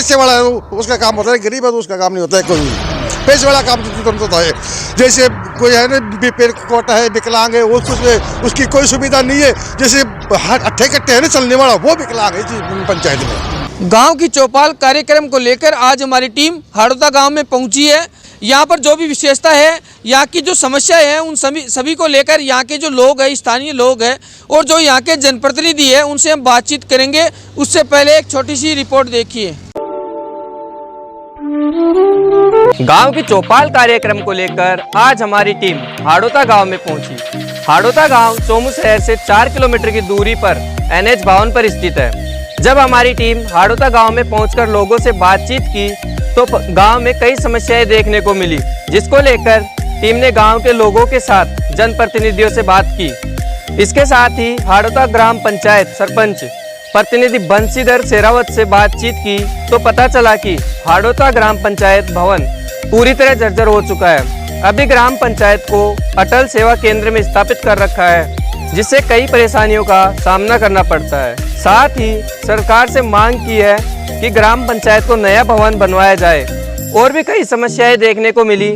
पैसे वाला है उसका काम होता है, गरीब है तो उसका काम नहीं होता है कोई। पैसे वाला काम तो तुरंत होता है। जैसे कोई है ना पेड़ कोटा है, विकलांग है, उसकी कोई सुविधा नहीं है। जैसे अट्ठे कट्टे है ना चलने वाला, वो विकलांग है जी पंचायत में। गांव की चौपाल कार्यक्रम को लेकर आज हमारी टीम हाड़ौता गांव में पहुंची है। यहाँ पर जो भी विशेषता है, यहाँ की जो समस्या है, उन सभी को लेकर यहाँ के जो लोग हैं, स्थानीय लोग हैं और जो यहाँ के जनप्रतिनिधि है, उनसे हम बातचीत करेंगे। उससे पहले एक छोटी सी रिपोर्ट देखिए। गांव की चौपाल कार्यक्रम को लेकर आज हमारी टीम हाड़ौता गांव में पहुंची। हाड़ौता गांव चोमू शहर से 4 किलोमीटर की दूरी पर NH 52 पर स्थित है। जब हमारी टीम हाड़ौता गांव में पहुंचकर लोगों से बातचीत की तो गांव में कई समस्याएं देखने को मिली, जिसको लेकर टीम ने गांव के लोगों के साथ जनप्रतिनिधियों से बात की। इसके साथ ही हाड़ौता ग्राम पंचायत सरपंच प्रतिनिधि बंशीधर शेरावत से बातचीत की तो पता चला कि हाड़ौता ग्राम पंचायत भवन पूरी तरह जर्जर हो चुका है। अभी ग्राम पंचायत को अटल सेवा केंद्र में स्थापित कर रखा है, जिससे कई परेशानियों का सामना करना पड़ता है। साथ ही सरकार से मांग की है कि ग्राम पंचायत को नया भवन बनवाया जाए। और भी कई समस्याएं देखने को मिली,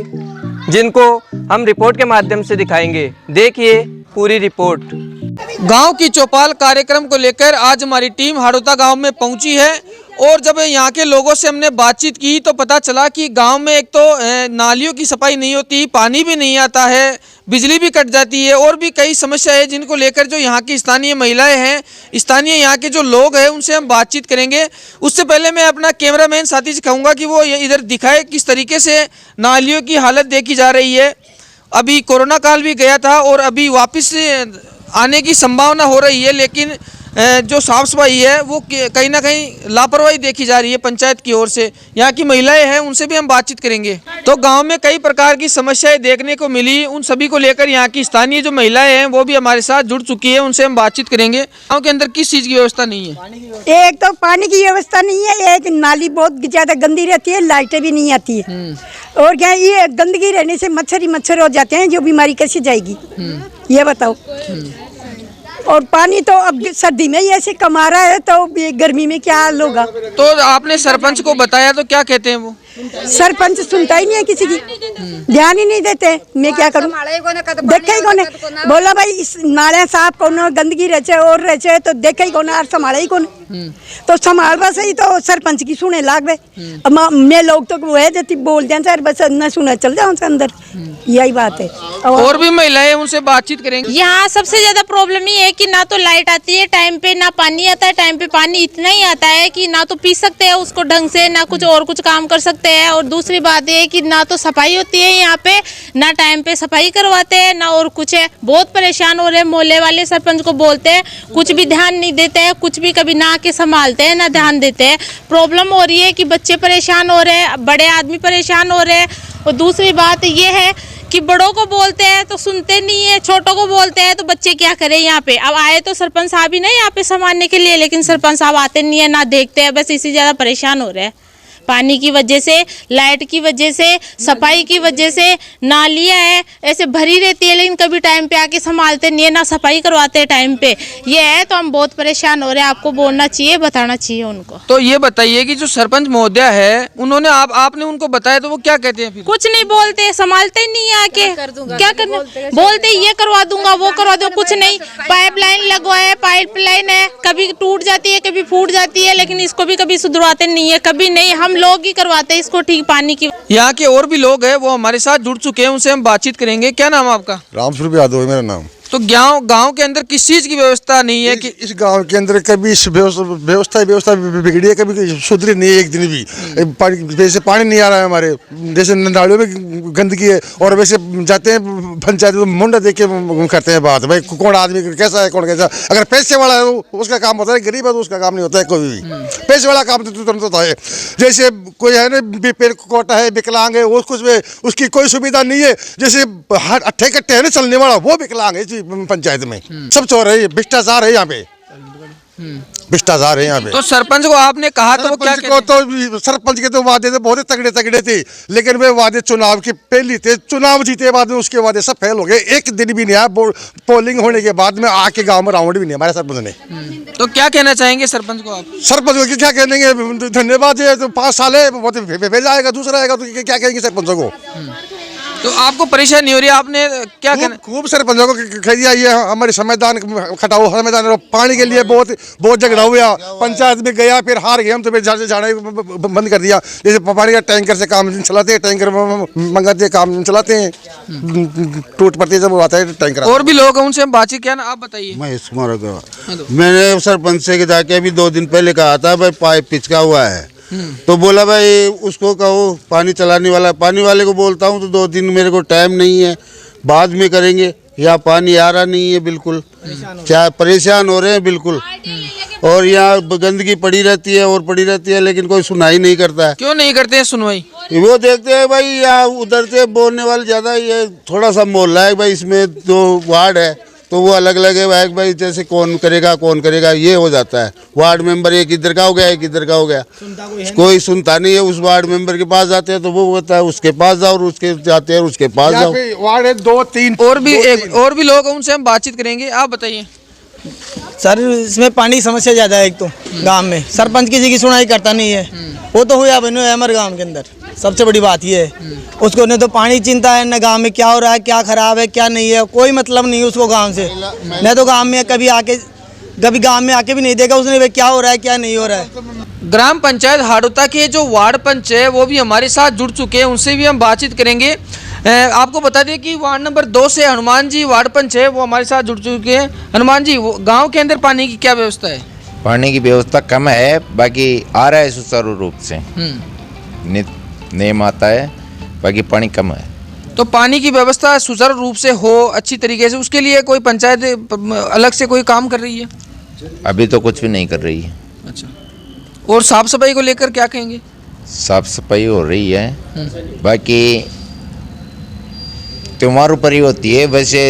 जिनको हम रिपोर्ट के माध्यम से दिखाएंगे। देखिए पूरी रिपोर्ट। गांव की चौपाल कार्यक्रम को लेकर आज हमारी टीम हाड़ौता गांव में पहुंची है और जब यहाँ के लोगों से हमने बातचीत की तो पता चला कि गांव में एक तो नालियों की सफाई नहीं होती, पानी भी नहीं आता है, बिजली भी कट जाती है और भी कई समस्या है, जिनको लेकर जो यहाँ की स्थानीय महिलाएं हैं, स्थानीय यहाँ के जो लोग हैं, उनसे हम बातचीत करेंगे। उससे पहले मैं अपना कैमरामैन साथी से कहूँगा कि वो इधर दिखाए किस तरीके से नालियों की हालत देखी जा रही है। अभी कोरोना काल भी गया था और अभी वापस आने की संभावना हो रही है, लेकिन जो साफ सफाई है वो कहीं ना कहीं लापरवाही देखी जा रही है पंचायत की ओर से। यहाँ की महिलाएं हैं, उनसे भी हम बातचीत करेंगे। तो गांव में कई प्रकार की समस्याएं देखने को मिली, उन सभी को लेकर यहाँ की स्थानीय जो महिलाएं हैं वो भी हमारे साथ जुड़ चुकी है, उनसे हम बातचीत करेंगे। गाँव के अंदर किस चीज़ की व्यवस्था नहीं है? एक तो पानी की व्यवस्था नहीं है, एक नाली बहुत ज्यादा गंदी रहती है, लाइटें भी नहीं आती है। और क्या ये गंदगी रहने से मच्छर हो जाते हैं, जो बीमारी कैसे जाएगी ये बताओ। और पानी तो अब सर्दी में ही ऐसे कमा रहा है, तो गर्मी में क्या हाल होगा। तो आपने सरपंच को बताया तो क्या कहते हैं वो? सरपंच सुनता ही नहीं है, किसी की ध्यान ही नहीं देते। मैं क्या करूं, देखे ही कौन, बोला भाई इस नाले साफ कौन, गंदगी रचे और रचे तो देखे ही कौन और संभाले ही कौन। तो संभालवा से ही तो सरपंच की सुने लाग गए। अब मैं लोग तो वो है जति बोल दें सर, बस न सुने चल जाओ अंदर, यही बात है। और भी महिलाएं, उनसे बातचीत करेंगे। यहाँ सबसे ज्यादा प्रॉब्लम ये है कि ना तो लाइट आती है टाइम पे, ना पानी आता है टाइम पे। पानी इतना ही आता है कि ना तो पी सकते हैं उसको ढंग से, ना कुछ काम कर सकते हैं। और दूसरी बात ये है कि ना तो सफाई होती है यहाँ पे, ना टाइम पे सफाई करवाते हैं, ना और कुछ है। बहुत परेशान हो रहे हैं। मोहल्ले वाले सरपंच को बोलते हैं, कुछ भी ध्यान नहीं देते हैं, कुछ भी कभी ना के संभालते हैं ना ध्यान देते हैं। प्रॉब्लम हो रही है कि बच्चे परेशान हो रहे हैं, बड़े आदमी परेशान हो रहे हैं। और दूसरी बात ये है कि बड़ों को बोलते हैं तो सुनते नहीं है, छोटों को बोलते हैं तो बच्चे क्या करें। यहाँ पे अब आए तो सरपंच साहब ही नहीं यहाँ पे संभालने के लिए, लेकिन सरपंच साहब आते नहीं है, ना देखते हैं, बस इसी ज्यादा परेशान हो रहे हैं। पानी की वजह से, लाइट की वजह से, सफाई की वजह से। नालियाँ है ऐसे भरी रहती है, लेकिन कभी टाइम पे आके संभालते नहीं है, ना सफाई करवाते हैं टाइम पे। ये है तो हम बहुत परेशान हो रहे हैं। आपको बोलना चाहिए, बताना चाहिए उनको। तो ये बताइए कि जो सरपंच महोदय है, उन्होंने आपने उनको बताया तो वो क्या कहते हैं? फिर कुछ नहीं बोलते, संभालते ही नहीं आके। क्या करना, बोलते ये करवा दूंगा, वो करवा दूंगा, कुछ नहीं। पाइपलाइन लगवाए, पाइपलाइन है, कभी टूट जाती है, कभी फूट जाती है, लेकिन इसको भी कभी सुधरवाते नहीं है, कभी नहीं। हम लोग ही करवाते हैं इसको ठीक पानी की। यहाँ के और भी लोग हैं, वो हमारे साथ जुड़ चुके हैं, उनसे हम बातचीत करेंगे। क्या नाम है आपका? रामस्वरूप यादव है मेरा नाम। तो गांव के अंदर किस चीज की व्यवस्था नहीं है? कि इस गांव के अंदर कभी व्यवस्था बिगड़ी है, कभी सुधरी नहीं है एक दिन भी। वैसे पानी नहीं आ रहा है हमारे, जैसे नालियों में गंदगी है। और वैसे जाते हैं पंचायत में मुंडा देख के करते हैं बात, भाई कौन आदमी कैसा है, कौन कैसा। अगर पैसे वाला है उसका काम होता है, गरीब है तो उसका काम नहीं होता है कोई भी। पैसे वाला काम तो तुरंत होता है। जैसे कोई है ना पेड़ कोटा है, विकलांग है, उसकी कोई सुविधा नहीं है। जैसे अट्ठे कट्टे है ना चलने वाला, वो विकलांग है पंचायत में। सब चोर है, भ्रष्टाचार है यहाँ पे। भ्रष्टाचार है यहाँ पे। तो सरपंच को आपने कहा तो वो क्या सरपंच को तो सरपंच के तो वादे तो बहुत तगड़े तगड़े थे, लेकिन वे वादे चुनाव के पहले थे, चुनाव जीते बाद में उसके वादे सब फेल हो गए। एक दिन भी नहीं आया पोलिंग होने के बाद में आके गांव में राउंड भी नहीं हमारे सरपंच ने। तो क्या कहना चाहेंगे सरपंच को आप? सरपंच को क्या कहेंगे, धन्यवाद है, तो 5 साल है, वो तो भेजा आएगा, दूसरा आएगा, तो क्या कहेंगे सरपंचों को? तो आपको परेशानी नहीं हो रही, आपने क्या कहना? खूब सरपंचों को कह दिया, ये हमारे संविधान खटाओ, संविधान पानी के लिए बहुत झगड़ा हुआ, पंचायत में गया, फिर हार गए हम, तो फिर जाना बंद कर दिया। जैसे पानी का टैंकर से काम चलाते हैं, टैंकर मंगाते काम चलाते हैं, टूट पड़ती है जब आता है टैंकर। और भी लोग हैं, उनसे हम बातचीत क्या ना, आप बताइए। मैंने सरपंच से जाके अभी 2 दिन पहले कहा था भाई पाइप पिचका हुआ है, तो बोला भाई उसको कहो पानी चलाने वाला, पानी वाले को बोलता हूँ तो 2 दिन मेरे को टाइम नहीं है, बाद में करेंगे। यहाँ पानी आ रहा नहीं है बिल्कुल, क्या परेशान हो रहे हैं बिल्कुल। और यहाँ गंदगी पड़ी रहती है और पड़ी रहती है, लेकिन कोई सुनाई नहीं करता है। क्यों नहीं करते हैं सुनवाई? वो देखते हैं भाई यहाँ उधर से बोलने वाले ज़्यादा, ये थोड़ा सा मोहल्ला है भाई, इसमें 2 वार्ड है तो वो अलग अलग है भाई, जैसे कौन करेगा ये हो जाता है। वार्ड मेंबर एक इधर का हो गया, एक इधर का हो गया, कोई सुनता नहीं है। उस वार्ड मेंबर के पास जाते हैं तो वो होता है उसके पास जाओ, और उसके जाते हैं उसके पास जाओ। वार्ड है 2-3 और भी लोग हैं, उनसे हम बातचीत करेंगे, आप बताइए। सर इसमें पानी की समस्या ज़्यादा है। एक तो गांव में सरपंच किसी की सुनाई करता नहीं है, वो तो हुआ बनो है हमारे गांव के अंदर, सबसे बड़ी बात ये है। उसको न तो पानी चिंता है, न गांव में क्या हो रहा है, क्या खराब है, क्या नहीं है, कोई मतलब नहीं है उसको गांव से। न तो गांव में कभी गांव में आके भी नहीं देखा उसने भाई क्या हो रहा है, क्या नहीं हो रहा है। ग्राम पंचायत हाड़ौता के जो वार्ड पंच है वो भी हमारे साथ जुड़ चुके हैं, उनसे भी हम बातचीत करेंगे। आपको बता दें कि वार्ड नंबर 2 से हनुमान जी वार्ड पंच है, वो हमारे साथ जुड़ चुके हैं। हनुमान जी, वो गाँव के अंदर पानी की क्या व्यवस्था है? पानी की व्यवस्था कम है, बाकी आ रहा है सुचारू रूप से, नेम आता है, बाकी पानी कम है। तो पानी की व्यवस्था सुचारू रूप से हो अच्छी तरीके से, उसके लिए कोई पंचायत अलग से कोई काम कर रही है? अभी तो कुछ भी नहीं कर रही है। अच्छा, और साफ सफाई को लेकर क्या कहेंगे? साफ सफाई हो रही है, बाकी त्योहारों पर ही होती है, वैसे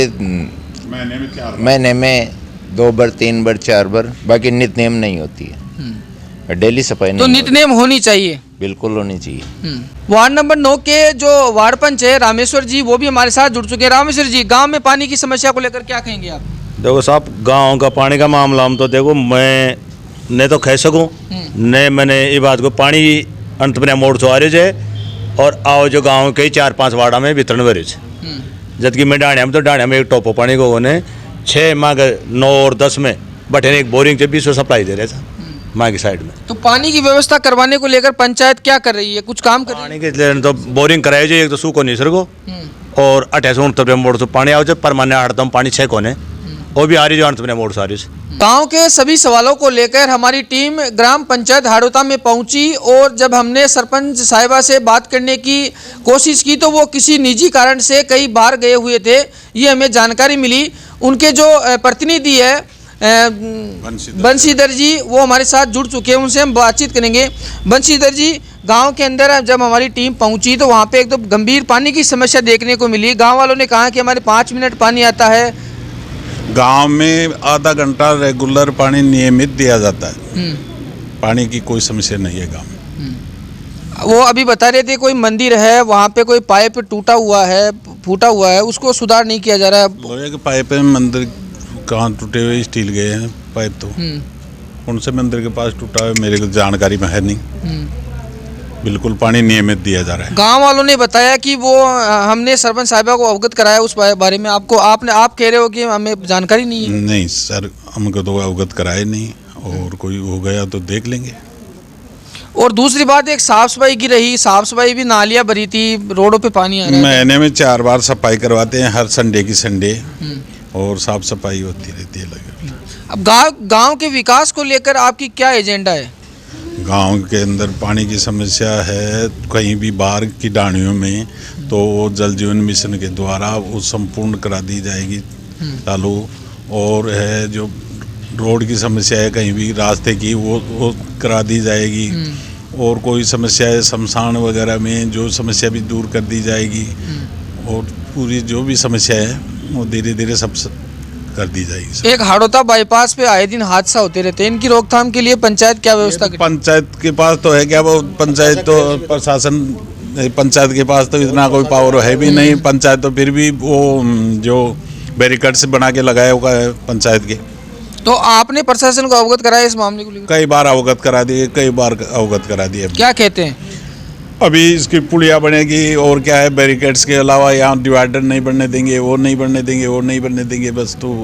महीने में 2 बार 3 बार 4 बार, बाकी नित नेम नहीं होती है, डेली सफाई नहीं। तो नित नेम होनी चाहिए, बिल्कुल होनी चाहिए। वार्ड नंबर 9 के जो वार्ड पंच है रामेश्वर जी, वो भी हमारे साथ जुड़ चुके हैं। रामेश्वर जी, गांव में पानी की समस्या को लेकर क्या कहेंगे आप? देखो साहब, गांव का पानी का मामला हम तो देखो मैं ने तो कह सकूं ने मैंने ये बात को पानी अंत में मोड़ तो आ रहे थे, और आओ जो गांव के 4-5 वार्डा में वितरण भरे थे, जबकि मैं डाणिया में, तो डाणिया में एक टोपो पानी को ने 6 माह 9 और 10 में बटे एक बोरिंग से 20 सप्लाई दे रहे थे माँ की साइड में। तो पानी की व्यवस्था करवाने को लेकर पंचायत क्या कर रही है, कुछ काम कर रही है? पानी के लिए तो बोरिंग कराए जो एक तो सूखो नहीं सर को, और 28 मोड़ से पानी आओ, जब परमाने हड़दम पानी 6 कोने वो भी आ रही जो 28 मोड़ से आ रही। गांव के सभी सवालों को लेकर हमारी टीम ग्राम पंचायत हाड़ौता में पहुंची, और जब हमने सरपंच साहिबा से बात करने की कोशिश की तो वो किसी निजी कारण से कई बार गए हुए थे, ये हमें जानकारी मिली। उनके जो प्रतिनिधि है बंशीधर जी, वो हमारे साथ जुड़ चुके हैं, उनसे हम बातचीत करेंगे। बंशीधर जी, गांव के अंदर जब हमारी टीम पहुंची तो वहां पे एक तो गंभीर पानी की समस्या देखने को मिली। गांव वालों ने कहा कि हमारे 5 मिनट पानी आता है। गांव में आधा घंटा रेगुलर पानी नियमित दिया जाता है, पानी की कोई समस्या नहीं है गांव में। वो अभी बता रहे थे कोई मंदिर है वहाँ पे कोई पाइप टूटा हुआ है, फूटा हुआ है, उसको सुधार नहीं किया जा रहा है। बोले कि पाइप में मंदिर कहाँ टूटे हुए स्टील गए हैं पाइप, तो उनसे मंदिर के पास टूटा है, मेरे को जानकारी में है नहीं। बिल्कुल पानी नियमित दिया जा रहा है। गांव वालों ने बताया कि वो हमने सरपंच साहिबा को अवगत कराया उस बारे में। आप कह रहे हो कि हमें जानकारी नहीं है? नहीं सर, हमको तो अवगत कराया नहीं, और कोई हो गया तो देख लेंगे। और दूसरी बात, एक साफ सफाई की रही, साफ सफाई भी नालियाँ भरी थी, रोडों पे पानी आ रहा है। महीने में 4 बार सफाई करवाते हैं, हर संडे की संडे, और साफ सफाई होती रहती है लगे। अब गांव के विकास को लेकर आपकी क्या एजेंडा है? गांव के अंदर पानी की समस्या है, कहीं भी बाहर की डाणियों में, तो वो जल जीवन मिशन के द्वारा वो संपूर्ण करा दी जाएगी चालू। और है जो रोड की समस्या है कहीं भी रास्ते की, वो करा दी जाएगी। और कोई समस्या है शमशान वगैरह में, जो समस्या भी दूर कर दी जाएगी। और पूरी जो भी समस्या है वो धीरे धीरे सब कर दी जाएगी सर। एक हाड़ौता बाईपास पे आए दिन हादसा होते रहते हैं, इनकी रोकथाम के लिए पंचायत क्या व्यवस्था करे? पंचायत के पास तो है क्या, वो पंचायत तो प्रशासन, पंचायत के पास तो इतना कोई पावर है भी नहीं। पंचायत तो फिर भी वो जो बैरिकेड से बना के लगाया हुआ है पंचायत के। तो आपने प्रशासन को अवगत कराया इस मामले को लेकर? कई बार अवगत करा दिए, कई बार अवगत करा दिए। क्या कहते हैं? अभी इसकी पुलिया बनेगी और क्या है, बैरिकेड्स के अलावा यहाँ डिवाइडर नहीं बनने देंगे, वो नहीं बनने देंगे, वो नहीं बनने देंगे। बस तो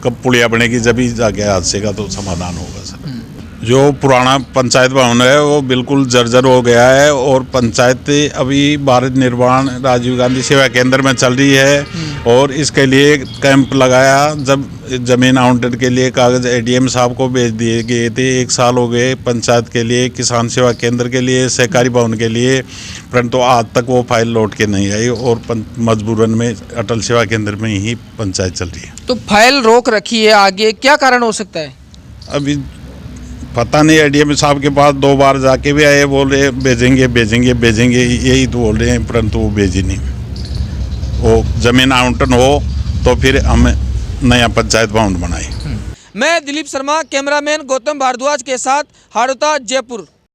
कब पुलिया बनेगी जब ही जाके हादसे का तो समाधान होगा सर। जो पुराना पंचायत भवन है वो बिल्कुल जर्जर हो गया है और पंचायत अभी भारत निर्माण राजीव गांधी सेवा केंद्र में चल रही है और इसके लिए कैंप लगाया। जब जमीन आवंटन के लिए कागज एडीएम साहब को भेज दिए गए थे, 1 साल हो गए पंचायत के लिए, किसान सेवा केंद्र के लिए, सहकारी भवन के लिए, परंतु आज तक वो फाइल लौट के नहीं आई और मजबूरन में अटल सेवा केंद्र में ही पंचायत चल रही है। तो फाइल रोक रखी है, आगे क्या कारण हो सकता है? अभी पता नहीं, एडीएम साहब के पास 2 बार जाके भी आए, बोल रहे भेजेंगे भेजेंगे भेजेंगे, यही तो बोल रहे हैं, परंतु वो भेजी नहीं। वो जमीन आवंटन हो तो फिर हम नया पंचायत भवन बनाए। मैं दिलीप शर्मा, कैमरामैन गौतम भारद्वाज के साथ, हाड़ौता, जयपुर।